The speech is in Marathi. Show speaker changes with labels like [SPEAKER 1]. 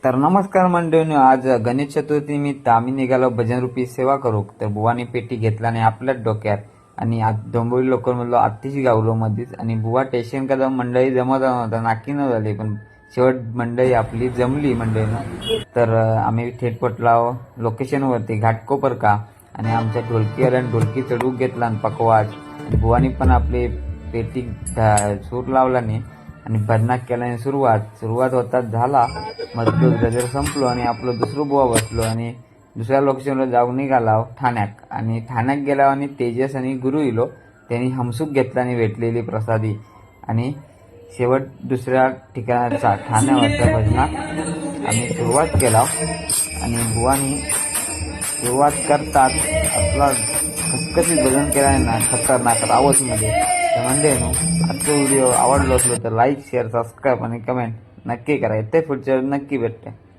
[SPEAKER 1] तर नमस्कार मंडळींनो, आज गणेश चतुर्थी निमित्त आम्ही निघालो भजन रूपी सेवा करू. तर बुवानी पेटी घेतला आणि आपल्याच डोक्यात आणि डोंबिवली लोकल म्हणलो आत्तीशी गावलो मध्येच आणि बुवा स्टेशन का जाऊन मंडळी जमत नव्हता, नाकी न झाली. पण शेवट मंडळी आपली जमली मंडळीनं. तर आम्ही थेट पोचलो लोकेशनवरती घाटकोपर का आणि आमच्या ढोलकीवाल्यानं ढोलकी चढवून घेतला आणि पकवाज आणि बुवानी पण आपली पेटी सूर लावला नाही आणि भजनाक केल्याने सुरुवात होता झाला. मधलं गजर संपलो आणि आपलं दुसरं बुवा बसलो आणि दुसऱ्या लोकेशनला जाऊन निघाला ठाण्याक. आणि ठाण्याक गेला आणि तेजस आणि गुरु इलो त्यांनी हमसूक घेतला आणि भेटलेली प्रसादी आणि शेवट दुसऱ्या ठिकाणाचा ठाण्यावरच्या भजनाक आम्ही सुरुवात केला. आणि बुवानी सुरुवात करतात आपला कसकशीत भजन केल्याने ना खतरनाक आवाजमध्ये. तर म्हणजे आजचा व्हिडिओ आवडलो असलो तर लाईक शेअर सबस्क्राईब आणि कमेंट नक्की करा. येते पुढच्या नक्की भेटते.